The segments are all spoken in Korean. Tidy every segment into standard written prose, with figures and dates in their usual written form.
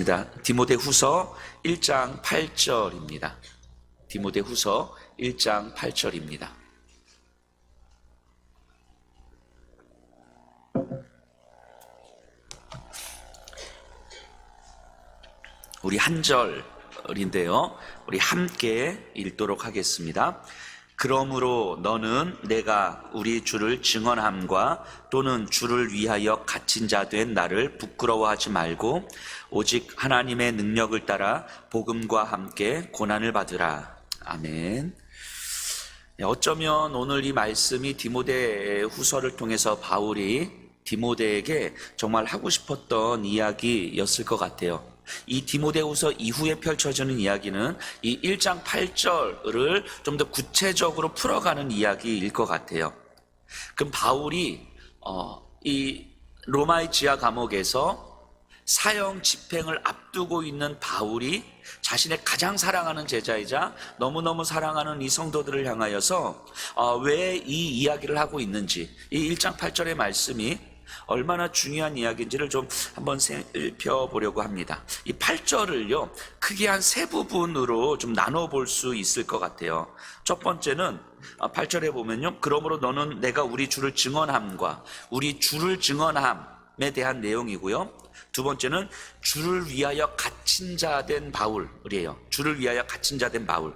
있습니다. 디모데후서 1장 8절입니다. 디모데후서 1장 8절입니다. 우리 한 절인데요. 우리 함께 읽도록 하겠습니다. 그러므로 너는 내가 우리 주를 증언함과 또는 주를 위하여 갇힌 자 된 나를 부끄러워하지 말고 오직 하나님의 능력을 따라 복음과 함께 고난을 받으라. 아멘. 어쩌면 오늘 이 말씀이 디모데후서를 통해서 바울이 디모데에게 정말 하고 싶었던 이야기였을 것 같아요. 이 디모데후서 이후에 펼쳐지는 이야기는 이 1장 8절을 좀 더 구체적으로 풀어가는 이야기일 것 같아요. 그럼 바울이 이 로마의 지하 감옥에서 사형 집행을 앞두고 있는 바울이 자신의 가장 사랑하는 제자이자 너무너무 사랑하는 이 성도들을 향하여서 왜 이 이야기를 하고 있는지, 이 1장 8절의 말씀이 얼마나 중요한 이야기인지를 좀 한번 살펴보려고 합니다. 이 8절을요, 크게 한 세 부분으로 좀 나눠볼 수 있을 것 같아요. 첫 번째는 8절에 보면요, 그러므로 너는 내가 우리 주를 증언함과 우리 주를 증언함에 대한 내용이고요. 두 번째는 주를 위하여 갇힌 자 된 바울이에요. 주를 위하여 갇힌 자 된 바울.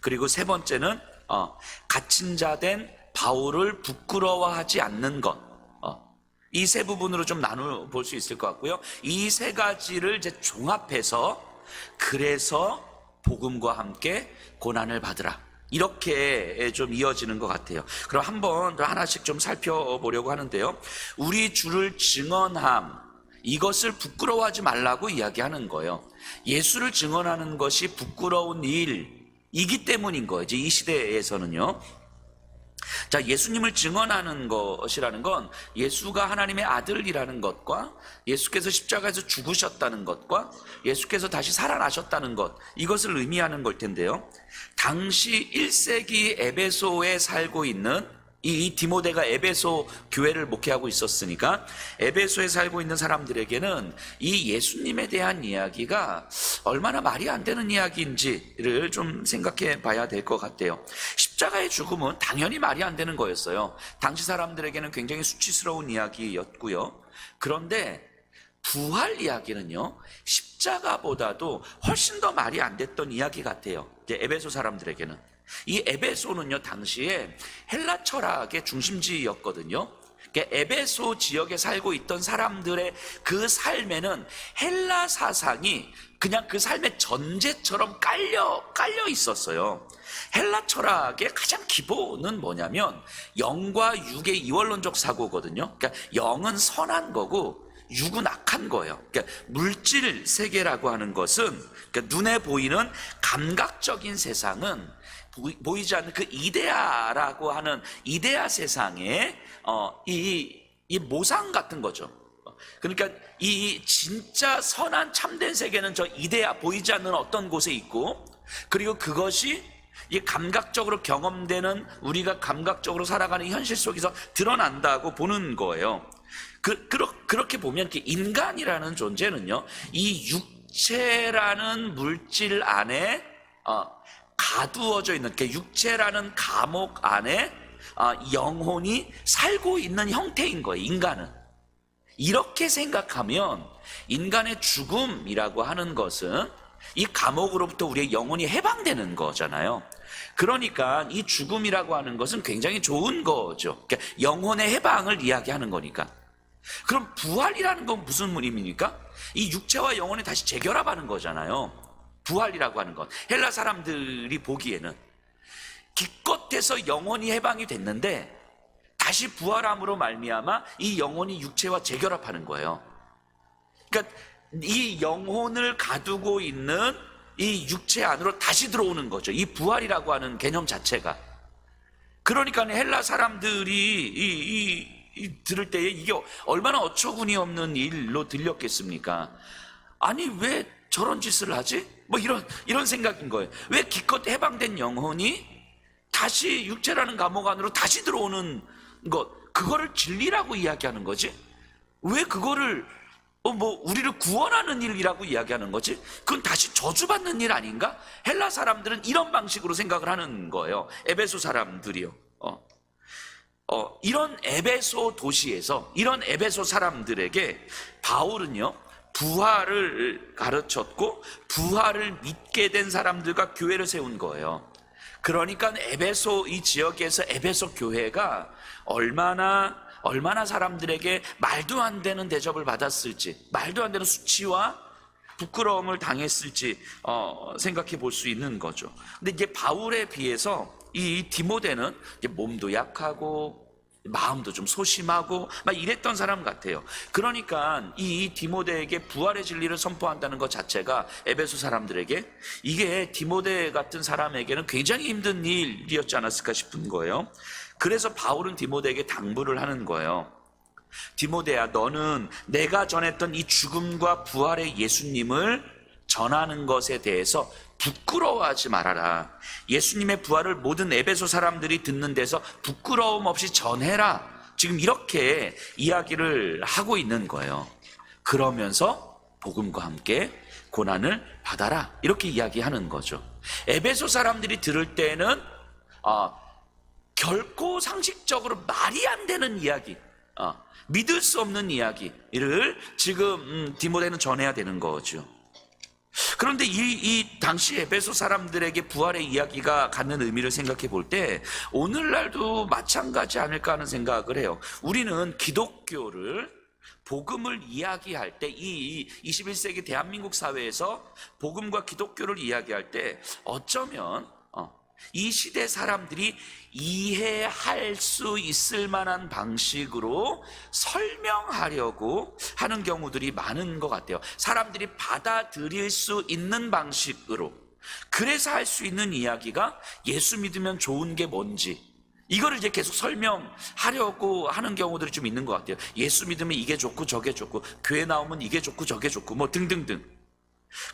그리고 세 번째는 갇힌 자 된 바울을 부끄러워하지 않는 것. 이 세 부분으로 좀 나눠볼 수 있을 것 같고요. 이 세 가지를 이제 종합해서 그래서 복음과 함께 고난을 받으라, 이렇게 좀 이어지는 것 같아요. 그럼 한번 하나씩 좀 살펴보려고 하는데요. 우리 주를 증언함, 이것을 부끄러워하지 말라고 이야기하는 거예요. 예수를 증언하는 것이 부끄러운 일이기 때문인 거예요. 이 시대에서는요. 자, 예수님을 증언하는 것이라는 건 예수가 하나님의 아들이라는 것과 예수께서 십자가에서 죽으셨다는 것과 예수께서 다시 살아나셨다는 것, 이것을 의미하는 걸 텐데요. 당시 1세기 에베소에 살고 있는 이 디모데가 에베소 교회를 목회하고 있었으니까 에베소에 살고 있는 사람들에게는 이 예수님에 대한 이야기가 얼마나 말이 안 되는 이야기인지를 좀 생각해 봐야 될 것 같아요. 십자가의 죽음은 당연히 말이 안 되는 거였어요. 당시 사람들에게는 굉장히 수치스러운 이야기였고요. 그런데 부활 이야기는요, 십자가보다도 훨씬 더 말이 안 됐던 이야기 같아요. 이제 에베소 사람들에게는. 이 에베소는요, 당시에 헬라 철학의 중심지였거든요. 그러니까 에베소 지역에 살고 있던 사람들의 그 삶에는 헬라 사상이 그냥 그 삶의 전제처럼 깔려 있었어요. 헬라 철학의 가장 기본은 뭐냐면 영과 육의 이원론적 사고거든요. 그러니까 영은 선한 거고 육은 악한 거예요. 그러니까 물질 세계라고 하는 것은, 그러니까 눈에 보이는 감각적인 세상은 보이지 않는 그 이데아라고 하는 이데아 세상에 이 모상 같은 거죠. 그러니까 이 진짜 선한 참된 세계는 저 이데아, 보이지 않는 어떤 곳에 있고, 그리고 그것이 이 감각적으로 경험되는, 우리가 감각적으로 살아가는 현실 속에서 드러난다고 보는 거예요. 그렇게 보면 인간이라는 존재는요, 이 육체라는 물질 안에 가두어져 있는, 육체라는 감옥 안에 영혼이 살고 있는 형태인 거예요. 인간은 이렇게 생각하면 인간의 죽음이라고 하는 것은 이 감옥으로부터 우리의 영혼이 해방되는 거잖아요. 그러니까 이 죽음이라고 하는 것은 굉장히 좋은 거죠. 그러니까 영혼의 해방을 이야기하는 거니까. 그럼 부활이라는 건 무슨 의미입니까? 이 육체와 영혼이 다시 재결합하는 거잖아요. 부활이라고 하는 것, 헬라 사람들이 보기에는 기껏해서 영혼이 해방이 됐는데 다시 부활함으로 말미암아 이 영혼이 육체와 재결합하는 거예요. 그러니까 이 영혼을 가두고 있는 이 육체 안으로 다시 들어오는 거죠. 이 부활이라고 하는 개념 자체가. 그러니까 헬라 사람들이 들을 때에 이게 얼마나 어처구니 없는 일로 들렸겠습니까? 아니, 왜 저런 짓을 하지? 뭐 이런 생각인 거예요. 왜 기껏 해방된 영혼이 다시 육체라는 감옥 안으로 다시 들어오는 것, 그거를 진리라고 이야기하는 거지? 왜 그거를 우리를 구원하는 일이라고 이야기하는 거지? 그건 다시 저주받는 일 아닌가? 헬라 사람들은 이런 방식으로 생각을 하는 거예요. 에베소 사람들이요. 이런 에베소 도시에서, 이런 에베소 사람들에게 바울은요, 부활을 가르쳤고, 부활을 믿게 된 사람들과 교회를 세운 거예요. 그러니까 에베소 이 지역에서 에베소 교회가 얼마나 사람들에게 말도 안 되는 대접을 받았을지, 말도 안 되는 수치와 부끄러움을 당했을지 생각해 볼 수 있는 거죠. 근데 이제 바울에 비해서 이 디모데는 이제 몸도 약하고 마음도 좀 소심하고 막 이랬던 사람 같아요. 그러니까 이 디모데에게 부활의 진리를 선포한다는 것 자체가 에베소 사람들에게, 이게 디모데 같은 사람에게는 굉장히 힘든 일이었지 않았을까 싶은 거예요. 그래서 바울은 디모데에게 당부를 하는 거예요. 디모데야, 너는 내가 전했던 이 죽음과 부활의 예수님을 전하는 것에 대해서 부끄러워하지 말아라. 예수님의 부활을 모든 에베소 사람들이 듣는 데서 부끄러움 없이 전해라. 지금 이렇게 이야기를 하고 있는 거예요. 그러면서 복음과 함께 고난을 받아라, 이렇게 이야기하는 거죠. 에베소 사람들이 들을 때는 결코 상식적으로 말이 안 되는 이야기, 믿을 수 없는 이야기를 지금 디모데는 전해야 되는 거죠. 그런데 이 당시 에베소 사람들에게 부활의 이야기가 갖는 의미를 생각해 볼 때 오늘날도 마찬가지 아닐까 하는 생각을 해요. 우리는 기독교를, 복음을 이야기할 때, 이 21세기 대한민국 사회에서 복음과 기독교를 이야기할 때 어쩌면 이 시대 사람들이 이해할 수 있을 만한 방식으로 설명하려고 하는 경우들이 많은 것 같아요. 사람들이 받아들일 수 있는 방식으로. 그래서 할 수 있는 이야기가 예수 믿으면 좋은 게 뭔지, 이거를 이제 계속 설명하려고 하는 경우들이 좀 있는 것 같아요. 예수 믿으면 이게 좋고 저게 좋고, 교회 나오면 이게 좋고 저게 좋고, 뭐 등등등.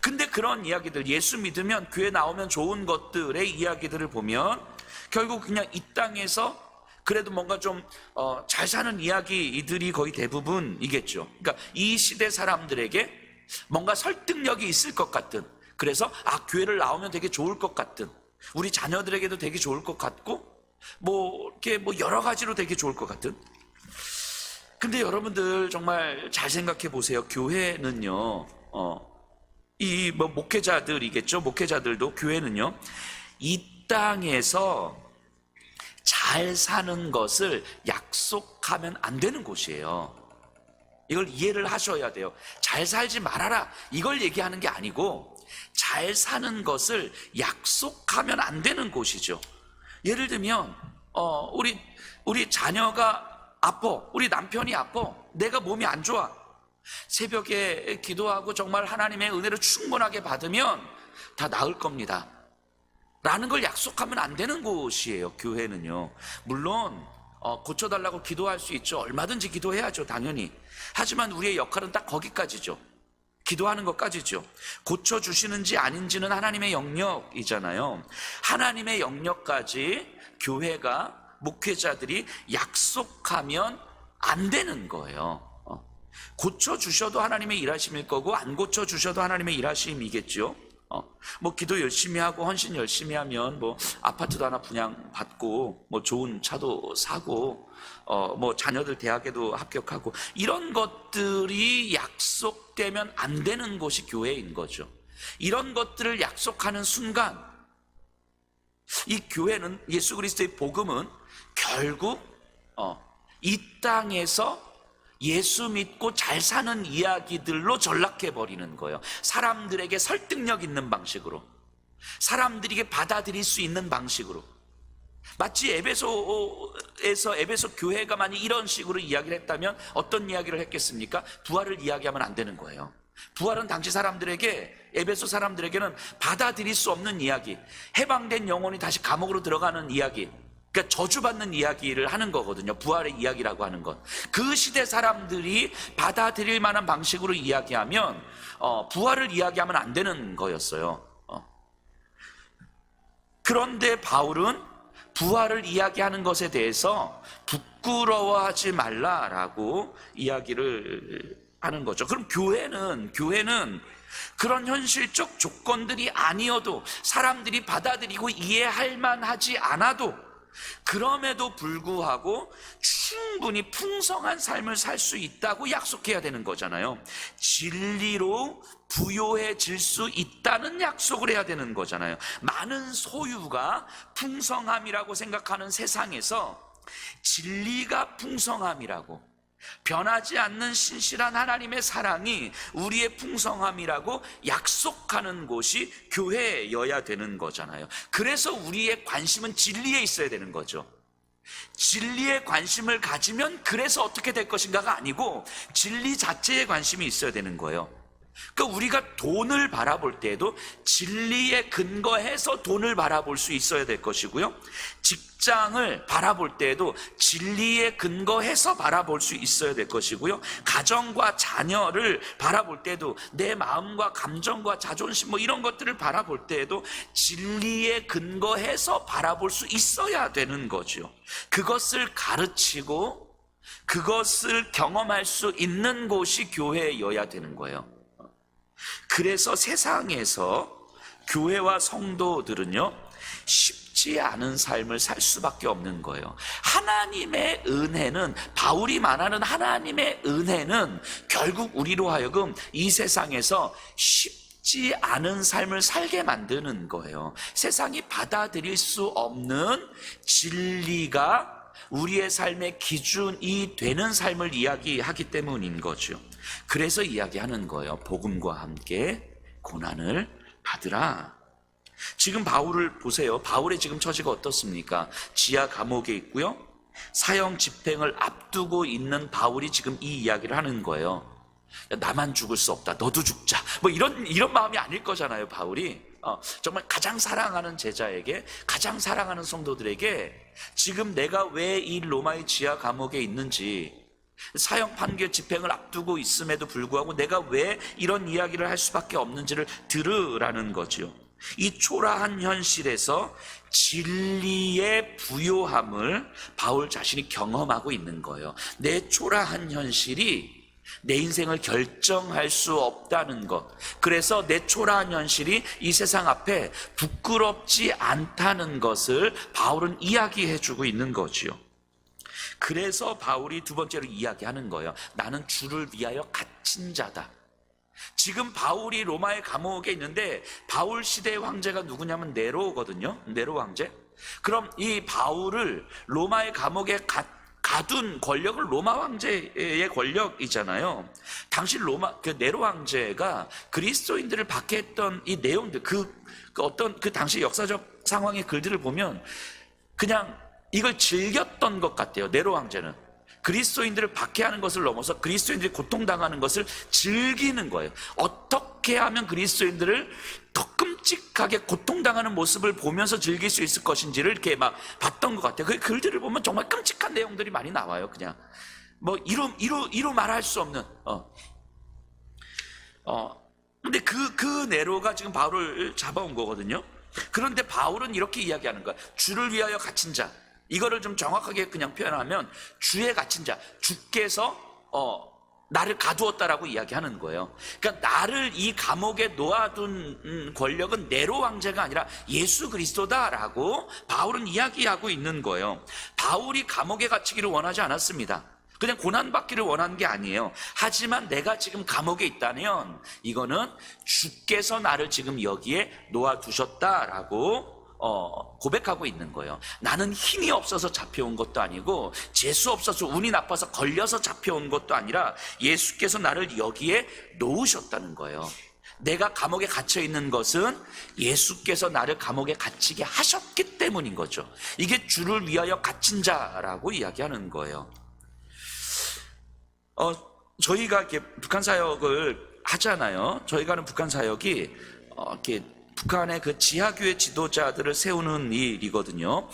근데 그런 이야기들, 예수 믿으면 교회 나오면 좋은 것들의 이야기들을 보면 결국 그냥 이 땅에서 그래도 뭔가 좀 잘 사는 이야기들이 거의 대부분이겠죠. 그러니까 이 시대 사람들에게 뭔가 설득력이 있을 것 같은, 그래서 교회를 나오면 되게 좋을 것 같은, 우리 자녀들에게도 되게 좋을 것 같고, 이렇게 여러 가지로 되게 좋을 것 같은. 근데 여러분들 정말 잘 생각해 보세요. 교회는요, 이 목회자들이겠죠. 목회자들도, 교회는요, 이 땅에서 잘 사는 것을 약속하면 안 되는 곳이에요. 이걸 이해를 하셔야 돼요. 잘 살지 말아라, 이걸 얘기하는 게 아니고 잘 사는 것을 약속하면 안 되는 곳이죠. 예를 들면 우리 자녀가 아파, 우리 남편이 아파, 내가 몸이 안 좋아. 새벽에 기도하고 정말 하나님의 은혜를 충분하게 받으면 다 나을 겁니다 라는 걸 약속하면 안 되는 곳이에요. 교회는요. 물론 고쳐달라고 기도할 수 있죠. 얼마든지 기도해야죠, 당연히. 하지만 우리의 역할은 딱 거기까지죠. 기도하는 것까지죠. 고쳐주시는지 아닌지는 하나님의 영역이잖아요. 하나님의 영역까지 교회가, 목회자들이 약속하면 안 되는 거예요. 고쳐주셔도 하나님의 일하심일 거고, 안 고쳐주셔도 하나님의 일하심이겠죠. 기도 열심히 하고 헌신 열심히 하면 아파트도 하나 분양받고, 좋은 차도 사고, 자녀들 대학에도 합격하고, 이런 것들이 약속되면 안 되는 곳이 교회인 거죠. 이런 것들을 약속하는 순간 이 교회는, 예수 그리스도의 복음은 결국 이 땅에서 예수 믿고 잘 사는 이야기들로 전락해버리는 거예요. 사람들에게 설득력 있는 방식으로, 사람들에게 받아들일 수 있는 방식으로. 마치 에베소에서 에베소 교회가 만약 이런 식으로 이야기를 했다면 어떤 이야기를 했겠습니까? 부활을 이야기하면 안 되는 거예요. 부활은 당시 사람들에게, 에베소 사람들에게는 받아들일 수 없는 이야기, 해방된 영혼이 다시 감옥으로 들어가는 이야기, 그러니까 저주받는 이야기를 하는 거거든요. 부활의 이야기라고 하는 것. 그 시대 사람들이 받아들일 만한 방식으로 이야기하면 부활을 이야기하면 안 되는 거였어요. 그런데 바울은 부활을 이야기하는 것에 대해서 부끄러워하지 말라라고 이야기를 하는 거죠. 그럼 교회는 그런 현실적 조건들이 아니어도, 사람들이 받아들이고 이해할 만하지 않아도, 그럼에도 불구하고 충분히 풍성한 삶을 살 수 있다고 약속해야 되는 거잖아요. 진리로 부요해질 수 있다는 약속을 해야 되는 거잖아요. 많은 소유가 풍성함이라고 생각하는 세상에서 진리가 풍성함이라고, 변하지 않는 신실한 하나님의 사랑이 우리의 풍성함이라고 약속하는 곳이 교회여야 되는 거잖아요. 그래서 우리의 관심은 진리에 있어야 되는 거죠. 진리에 관심을 가지면 그래서 어떻게 될 것인가가 아니고 진리 자체에 관심이 있어야 되는 거예요. 그러니까 우리가 돈을 바라볼 때에도 진리에 근거해서 돈을 바라볼 수 있어야 될 것이고요, 직장을 바라볼 때에도 진리에 근거해서 바라볼 수 있어야 될 것이고요, 가정과 자녀를 바라볼 때도 내 마음과 감정과 자존심 이런 것들을 바라볼 때에도 진리에 근거해서 바라볼 수 있어야 되는 거죠. 그것을 가르치고 그것을 경험할 수 있는 곳이 교회여야 되는 거예요. 그래서 세상에서 교회와 성도들은요, 쉽지 않은 삶을 살 수밖에 없는 거예요. 하나님의 은혜는, 바울이 말하는 하나님의 은혜는 결국 우리로 하여금 이 세상에서 쉽지 않은 삶을 살게 만드는 거예요. 세상이 받아들일 수 없는 진리가 우리의 삶의 기준이 되는 삶을 이야기하기 때문인 거죠. 그래서 이야기하는 거예요. 복음과 함께 고난을 받으라. 지금 바울을 보세요. 바울의 지금 처지가 어떻습니까? 지하 감옥에 있고요, 사형 집행을 앞두고 있는 바울이 지금 이 이야기를 하는 거예요. 야, 나만 죽을 수 없다, 너도 죽자, 이런 마음이 아닐 거잖아요. 바울이 정말 가장 사랑하는 제자에게, 가장 사랑하는 성도들에게 지금 내가 왜 이 로마의 지하 감옥에 있는지, 사형 판결 집행을 앞두고 있음에도 불구하고 내가 왜 이런 이야기를 할 수밖에 없는지를 들으라는 거죠. 이 초라한 현실에서 진리의 부요함을 바울 자신이 경험하고 있는 거예요. 내 초라한 현실이 내 인생을 결정할 수 없다는 것, 그래서 내 초라한 현실이 이 세상 앞에 부끄럽지 않다는 것을 바울은 이야기해주고 있는 거지요. 그래서 바울이 두 번째로 이야기하는 거예요. 나는 주를 위하여 갇힌 자다. 지금 바울이 로마의 감옥에 있는데 바울 시대의 황제가 누구냐면 네로거든요. 네로 황제. 그럼 이 바울을 로마의 감옥에 가둔 권력은 로마 황제의 권력이잖아요. 당시 네로 황제가 그리스도인들을 박해했던 이 내용들, 어떤 그 당시 역사적 상황의 글들을 보면 그냥 이걸 즐겼던 것 같아요. 네로 황제는 그리스도인들을 박해하는 것을 넘어서 그리스도인들이 고통당하는 것을 즐기는 거예요. 어떻게 하면 그리스도인들을 더 끔찍하게 고통당하는 모습을 보면서 즐길 수 있을 것인지를 이렇게 막 봤던 것 같아요. 그 글들을 보면 정말 끔찍한 내용들이 많이 나와요. 그냥 이루 말할 수 없는 근데 그 네로가 지금 바울을 잡아온 거거든요. 그런데 바울은 이렇게 이야기하는 거야. 주를 위하여 갇힌 자, 이거를 좀 정확하게 그냥 표현하면 주에 갇힌 자, 주께서 나를 가두었다라고 이야기하는 거예요. 그러니까 나를 이 감옥에 놓아둔 권력은 네로 황제가 아니라 예수 그리스도다라고 바울은 이야기하고 있는 거예요. 바울이 감옥에 갇히기를 원하지 않았습니다. 그냥 고난받기를 원하는 게 아니에요. 하지만 내가 지금 감옥에 있다면 이거는 주께서 나를 지금 여기에 놓아두셨다라고 고백하고 있는 거예요. 나는 힘이 없어서 잡혀온 것도 아니고 재수 없어서 운이 나빠서 걸려서 잡혀온 것도 아니라 예수께서 나를 여기에 놓으셨다는 거예요. 내가 감옥에 갇혀 있는 것은 예수께서 나를 감옥에 갇히게 하셨기 때문인 거죠. 이게 주를 위하여 갇힌 자라고 이야기하는 거예요. 저희가 이렇게 북한 사역을 하잖아요. 저희가 하는 북한 사역이 이렇게 북한의 그 지하교회 지도자들을 세우는 일이거든요.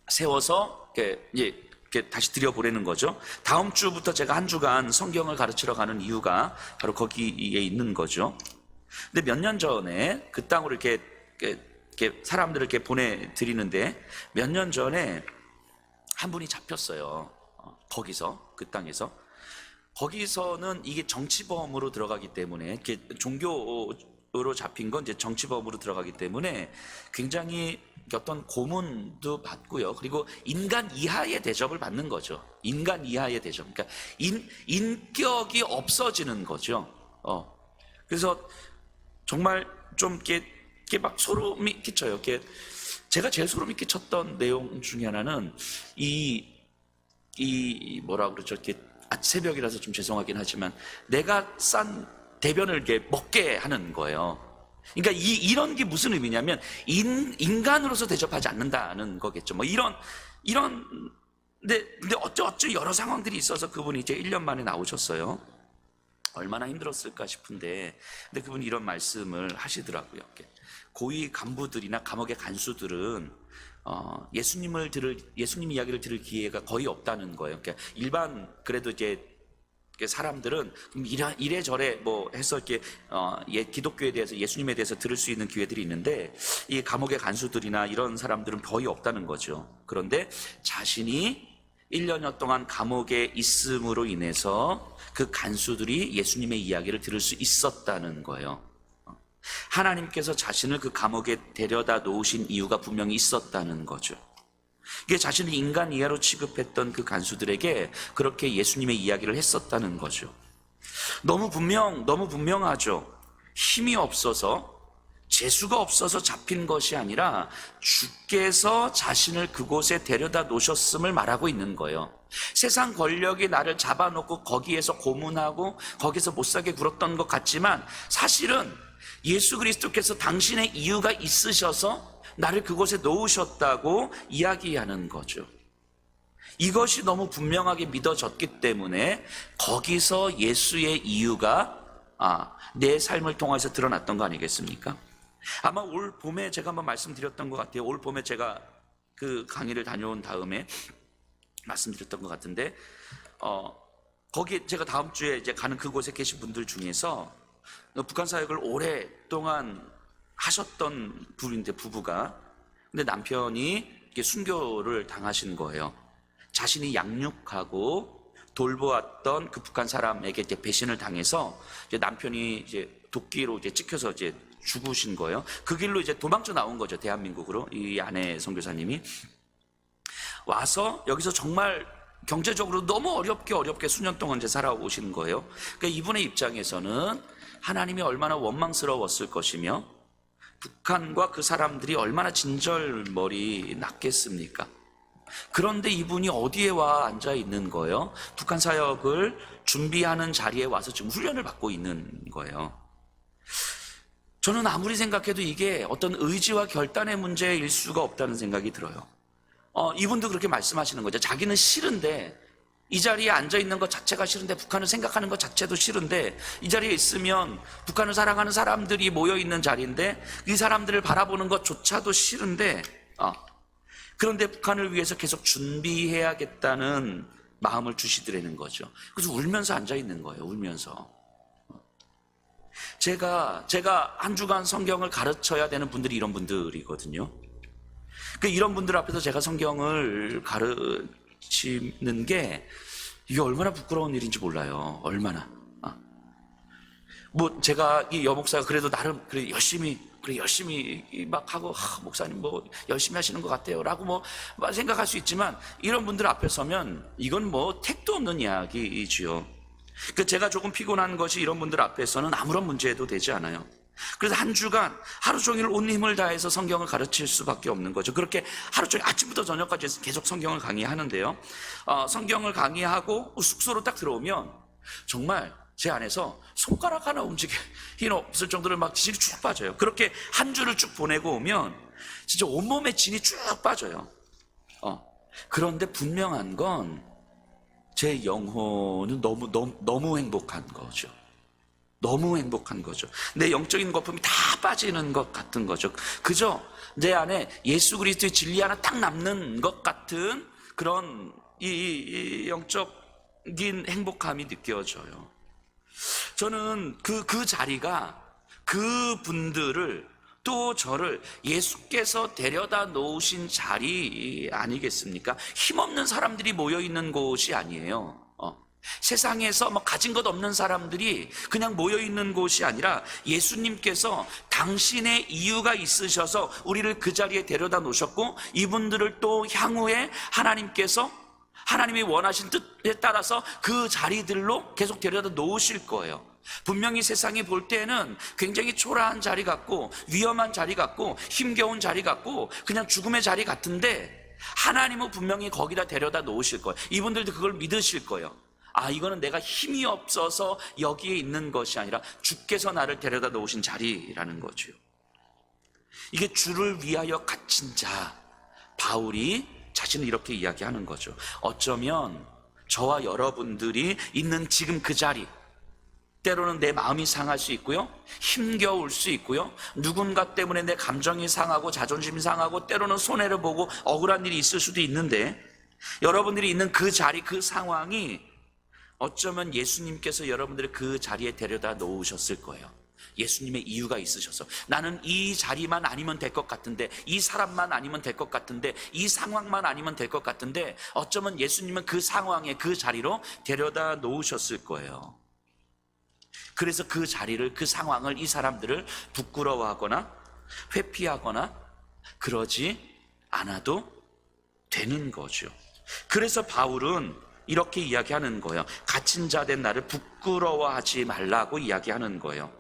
세워서 이렇게 다시 들여보내는 거죠. 다음 주부터 제가 한 주간 성경을 가르치러 가는 이유가 바로 거기에 있는 거죠. 근데 몇 년 전에 그 땅으로 이렇게 사람들을 이렇게 보내드리는데 몇 년 전에 한 분이 잡혔어요. 거기서, 그 땅에서. 거기서는 이게 정치범으로 들어가기 때문에, 이렇게 종교로 잡힌 건 이제 정치범으로 들어가기 때문에 굉장히 어떤 고문도 받고요. 그리고 인간 이하의 대접을 받는 거죠. 인간 이하의 대접. 그러니까 인격이 없어지는 거죠. 그래서 정말 좀 이렇게 막 소름이 끼쳐요. 제가 제일 소름이 끼쳤던 내용 중에 하나는 뭐라 그러죠? 이렇게 새벽이라서 좀 죄송하긴 하지만 내가 싼 대변을 이렇게 먹게 하는 거예요. 그러니까 이런 게 무슨 의미냐면 인간으로서 대접하지 않는다는 거겠죠. 뭐 근데 어쩌 여러 상황들이 있어서 그분이 이제 1년 만에 나오셨어요. 얼마나 힘들었을까 싶은데, 근데 그분이 이런 말씀을 하시더라고요. 고위 간부들이나 감옥의 간수들은 예수님 이야기를 들을 기회가 거의 없다는 거예요. 그러니까 일반 그래도 이제 사람들은 이래저래 뭐 해서 이렇게 기독교에 대해서, 예수님에 대해서 들을 수 있는 기회들이 있는데, 이 감옥의 간수들이나 이런 사람들은 거의 없다는 거죠. 그런데 자신이 1년여 동안 감옥에 있음으로 인해서 그 간수들이 예수님의 이야기를 들을 수 있었다는 거예요. 하나님께서 자신을 그 감옥에 데려다 놓으신 이유가 분명히 있었다는 거죠. 이게 자신을 인간 이하로 취급했던 그 간수들에게 그렇게 예수님의 이야기를 했었다는 거죠. 너무 분명하죠. 힘이 없어서, 재수가 없어서 잡힌 것이 아니라 주께서 자신을 그곳에 데려다 놓으셨음을 말하고 있는 거예요. 세상 권력이 나를 잡아놓고 거기에서 고문하고 거기서 못살게 굴었던 것 같지만, 사실은 예수 그리스도께서 당신의 이유가 있으셔서 나를 그곳에 놓으셨다고 이야기하는 거죠. 이것이 너무 분명하게 믿어졌기 때문에 거기서 예수의 이유가 내 삶을 통해서 드러났던 거 아니겠습니까? 아마 올 봄에 제가 한번 말씀드렸던 것 같아요. 올 봄에 제가 그 강의를 다녀온 다음에 말씀드렸던 것 같은데, 거기 제가 다음 주에 이제 가는 그곳에 계신 분들 중에서 북한 사역을 오랫동안 하셨던 분인데, 부부가, 근데 남편이 이렇게 순교를 당하신 거예요. 자신이 양육하고 돌보았던 그 북한 사람에게 이제 배신을 당해서 이제 남편이 이제 도끼로 이제 찍혀서 이제 죽으신 거예요. 그 길로 이제 도망쳐 나온 거죠, 대한민국으로. 이 아내 선교사님이 와서 여기서 정말 경제적으로 너무 어렵게 수년 동안 이제 살아오신 거예요. 그러니까 이분의 입장에서는 하나님이 얼마나 원망스러웠을 것이며 북한과 그 사람들이 얼마나 진절머리 났겠습니까? 그런데 이분이 어디에 와 앉아 있는 거예요? 북한 사역을 준비하는 자리에 와서 지금 훈련을 받고 있는 거예요. 저는 아무리 생각해도 이게 어떤 의지와 결단의 문제일 수가 없다는 생각이 들어요. 이분도 그렇게 말씀하시는 거죠. 자기는 싫은데, 이 자리에 앉아 있는 것 자체가 싫은데, 북한을 생각하는 것 자체도 싫은데, 이 자리에 있으면 북한을 사랑하는 사람들이 모여 있는 자리인데 이 사람들을 바라보는 것조차도 싫은데, 그런데 북한을 위해서 계속 준비해야겠다는 마음을 주시더라는 거죠. 그래서 울면서 앉아 있는 거예요. 울면서. 제가 한 주간 성경을 가르쳐야 되는 분들이 이런 분들이거든요. 이런 분들 앞에서 제가 성경을 가르치는 게 이게 얼마나 부끄러운 일인지 몰라요. 얼마나. 뭐 제가 이 여목사가 그래도 나름 열심히 막 하고, 목사님 뭐 열심히 하시는 것 같아요라고 뭐 생각할 수 있지만, 이런 분들 앞에 서면 이건 뭐 택도 없는 이야기지요. 제가 조금 피곤한 것이 이런 분들 앞에서는 아무런 문제도 되지 않아요. 그래서 한 주간 하루 종일 온 힘을 다해서 성경을 가르칠 수밖에 없는 거죠. 그렇게 하루 종일 아침부터 저녁까지 계속 성경을 강의하는데요. 성경을 강의하고 숙소로 딱 들어오면 정말 제 안에서 손가락 하나 움직일 힘 없을 정도로 막 진이 쭉 빠져요. 그렇게 한 주를 쭉 보내고 오면 진짜 온몸에 진이 쭉 빠져요. 그런데 분명한 건 제 영혼은 너무 행복한 거죠. 너무 행복한 거죠. 내 영적인 거품이 다 빠지는 것 같은 거죠. 그저 내 안에 예수 그리스도의 진리 하나 딱 남는 것 같은 그런 이 영적인 행복함이 느껴져요. 저는 그 자리가 그 분들을, 또 저를 예수께서 데려다 놓으신 자리 아니겠습니까? 힘없는 사람들이 모여있는 곳이 아니에요. 세상에서 뭐 가진 것 없는 사람들이 그냥 모여 있는 곳이 아니라 예수님께서 당신의 이유가 있으셔서 우리를 그 자리에 데려다 놓으셨고, 이분들을 또 향후에 하나님께서 하나님이 원하신 뜻에 따라서 그 자리들로 계속 데려다 놓으실 거예요. 분명히 세상이 볼 때는 굉장히 초라한 자리 같고 위험한 자리 같고 힘겨운 자리 같고 그냥 죽음의 자리 같은데, 하나님은 분명히 거기다 데려다 놓으실 거예요. 이분들도 그걸 믿으실 거예요. 아, 이거는 내가 힘이 없어서 여기에 있는 것이 아니라 주께서 나를 데려다 놓으신 자리라는 거죠. 이게 주를 위하여 갇힌 자, 바울이 자신을 이렇게 이야기하는 거죠. 어쩌면 저와 여러분들이 있는 지금 그 자리, 때로는 내 마음이 상할 수 있고요, 힘겨울 수 있고요, 누군가 때문에 내 감정이 상하고 자존심이 상하고 때로는 손해를 보고 억울한 일이 있을 수도 있는데, 여러분들이 있는 그 자리, 그 상황이 어쩌면 예수님께서 여러분들을 그 자리에 데려다 놓으셨을 거예요. 예수님의 이유가 있으셔서, 나는 이 자리만 아니면 될 것 같은데, 이 사람만 아니면 될 것 같은데, 이 상황만 아니면 될 것 같은데, 어쩌면 예수님은 그 상황에, 그 자리로 데려다 놓으셨을 거예요. 그래서 그 자리를, 그 상황을, 이 사람들을 부끄러워하거나 회피하거나 그러지 않아도 되는 거죠. 그래서 바울은 이렇게 이야기하는 거예요. 갇힌 자 된 나를 부끄러워하지 말라고 이야기하는 거예요.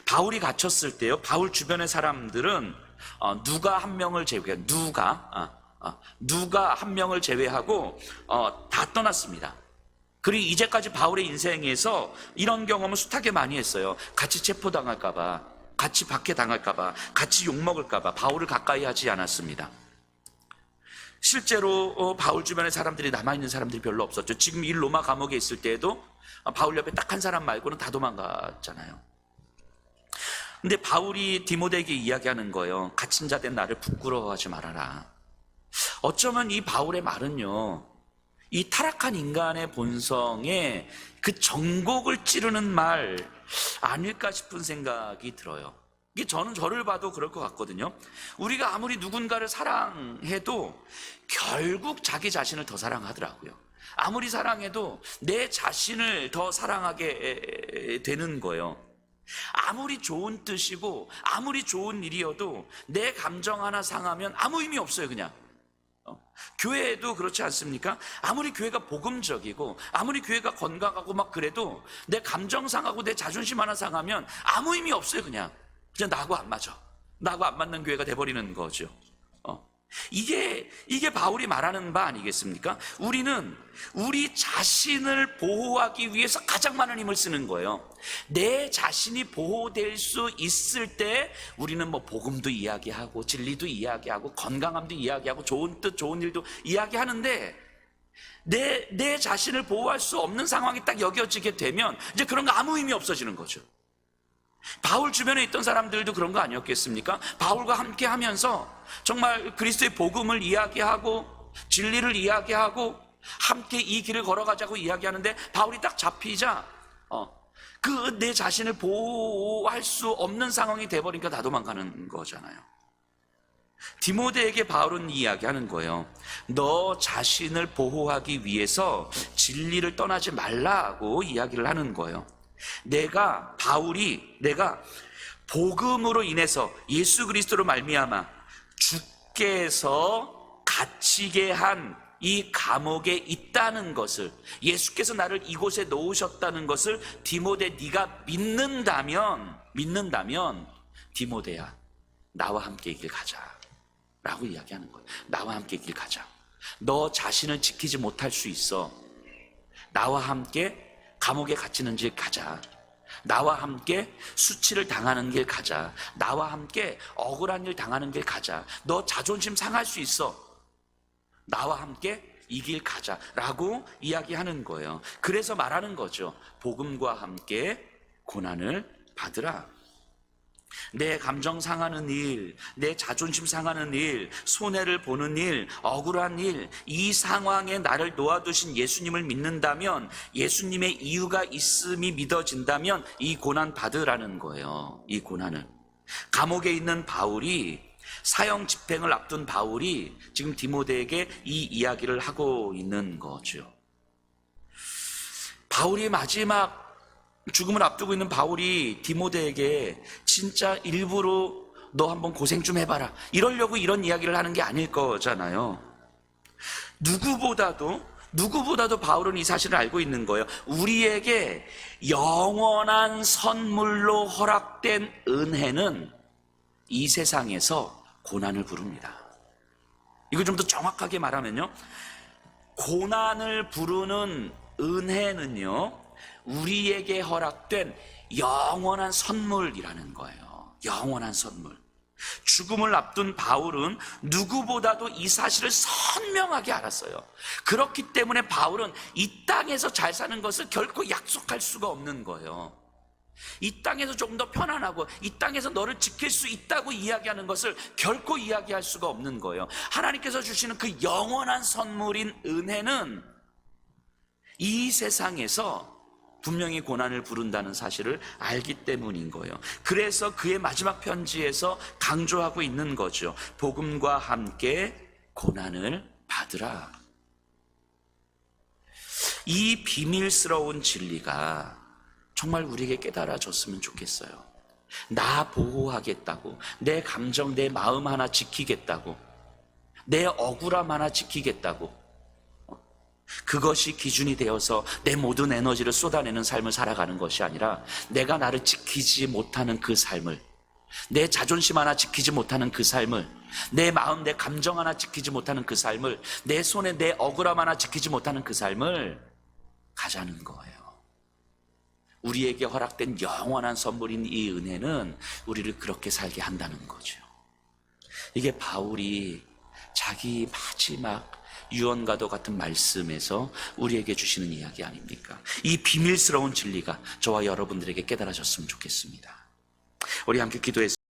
바울이 갇혔을 때요, 바울 주변의 사람들은 누가 한 명을 제외하고 누가 한 명을 제외하고 다 떠났습니다. 그리고 이제까지 바울의 인생에서 이런 경험을 숱하게 많이 했어요. 같이 체포당할까봐, 같이 박해당할까봐, 같이 욕먹을까봐 바울을 가까이 하지 않았습니다. 실제로 바울 주변에 사람들이, 남아있는 사람들이 별로 없었죠. 지금 이 로마 감옥에 있을 때에도 바울 옆에 딱 한 사람 말고는 다 도망갔잖아요. 근데 바울이 디모데에게 이야기하는 거예요. 갇힌 자 된 나를 부끄러워하지 말아라. 어쩌면 이 바울의 말은요, 이 타락한 인간의 본성에 그 정곡을 찌르는 말 아닐까 싶은 생각이 들어요. 이게 저를 봐도 그럴 것 같거든요. 우리가 아무리 누군가를 사랑해도 결국 자기 자신을 더 사랑하더라고요. 아무리 사랑해도 내 자신을 더 사랑하게 되는 거예요. 아무리 좋은 뜻이고 아무리 좋은 일이어도 내 감정 하나 상하면 아무 의미 없어요, 그냥. 교회에도 그렇지 않습니까? 아무리 교회가 복음적이고 아무리 교회가 건강하고 막 그래도 내 감정 상하고 내 자존심 하나 상하면 아무 의미 없어요, 그냥 나하고 안 맞아. 나하고 안 맞는 교회가 돼버리는 거죠. 이게 바울이 말하는 바 아니겠습니까? 우리는 우리 자신을 보호하기 위해서 가장 많은 힘을 쓰는 거예요. 내 자신이 보호될 수 있을 때 우리는 뭐 복음도 이야기하고 진리도 이야기하고 건강함도 이야기하고 좋은 뜻, 좋은 일도 이야기하는데, 내 자신을 보호할 수 없는 상황이 딱 여겨지게 되면 이제 그런 거 아무 의미 없어지는 거죠. 바울 주변에 있던 사람들도 그런 거 아니었겠습니까? 바울과 함께 하면서 정말 그리스도의 복음을 이야기하고 진리를 이야기하고 함께 이 길을 걸어가자고 이야기하는데, 바울이 딱 잡히자 그 내 자신을 보호할 수 없는 상황이 돼버리니까 다 도망가는 거잖아요. 디모데에게 바울은 이야기하는 거예요. 너 자신을 보호하기 위해서 진리를 떠나지 말라고 이야기를 하는 거예요. 내가 복음으로 인해서 예수 그리스도로 말미암아 주께서 갇히게 한 이 감옥에 있다는 것을, 예수께서 나를 이곳에 놓으셨다는 것을 디모데, 네가 믿는다면 디모데야, 나와 함께 이 길 가자 라고 이야기하는 거예요. 나와 함께 이 길 가자. 너 자신을 지키지 못할 수 있어. 나와 함께 감옥에 갇히는 길 가자. 나와 함께 수치를 당하는 길 가자. 나와 함께 억울한 일 당하는 길 가자. 너 자존심 상할 수 있어. 나와 함께 이 길 가자 라고 이야기하는 거예요. 그래서 말하는 거죠. 복음과 함께 고난을 받으라. 내 감정 상하는 일, 내 자존심 상하는 일, 손해를 보는 일, 억울한 일, 이 상황에 나를 놓아두신 예수님을 믿는다면, 예수님의 이유가 있음이 믿어진다면 이 고난 받으라는 거예요. 이 고난을. 감옥에 있는 바울이, 사형 집행을 앞둔 바울이 지금 디모데에게 이 이야기를 하고 있는 거죠. 바울이 마지막 죽음을 앞두고 있는 바울이 디모데에게 진짜 일부러 너 한번 고생 좀 해봐라 이러려고 이런 이야기를 하는 게 아닐 거잖아요. 누구보다도 바울은 이 사실을 알고 있는 거예요. 우리에게 영원한 선물로 허락된 은혜는 이 세상에서 고난을 부릅니다. 이거 좀 더 정확하게 말하면요, 고난을 부르는 은혜는요, 우리에게 허락된 영원한 선물이라는 거예요. 영원한 선물. 죽음을 앞둔 바울은 누구보다도 이 사실을 선명하게 알았어요. 그렇기 때문에 바울은 이 땅에서 잘 사는 것을 결코 약속할 수가 없는 거예요. 이 땅에서 조금 더 편안하고 이 땅에서 너를 지킬 수 있다고 이야기하는 것을 결코 이야기할 수가 없는 거예요. 하나님께서 주시는 그 영원한 선물인 은혜는 이 세상에서 분명히 고난을 부른다는 사실을 알기 때문인 거예요. 그래서 그의 마지막 편지에서 강조하고 있는 거죠. 복음과 함께 고난을 받으라. 이 비밀스러운 진리가 정말 우리에게 깨달아졌으면 좋겠어요. 나 보호하겠다고, 내 감정, 내 마음 하나 지키겠다고, 내 억울함 하나 지키겠다고, 그것이 기준이 되어서 내 모든 에너지를 쏟아내는 삶을 살아가는 것이 아니라 내가 나를 지키지 못하는 그 삶을, 내 자존심 하나 지키지 못하는 그 삶을, 내 마음, 내 감정 하나 지키지 못하는 그 삶을, 내 손에 내 억울함 하나 지키지 못하는 그 삶을 가자는 거예요. 우리에게 허락된 영원한 선물인 이 은혜는 우리를 그렇게 살게 한다는 거죠. 이게 바울이 자기 마지막 유언과도 같은 말씀에서 우리에게 주시는 이야기 아닙니까? 이 비밀스러운 진리가 저와 여러분들에게 깨달아졌으면 좋겠습니다. 우리 함께 기도했습니다.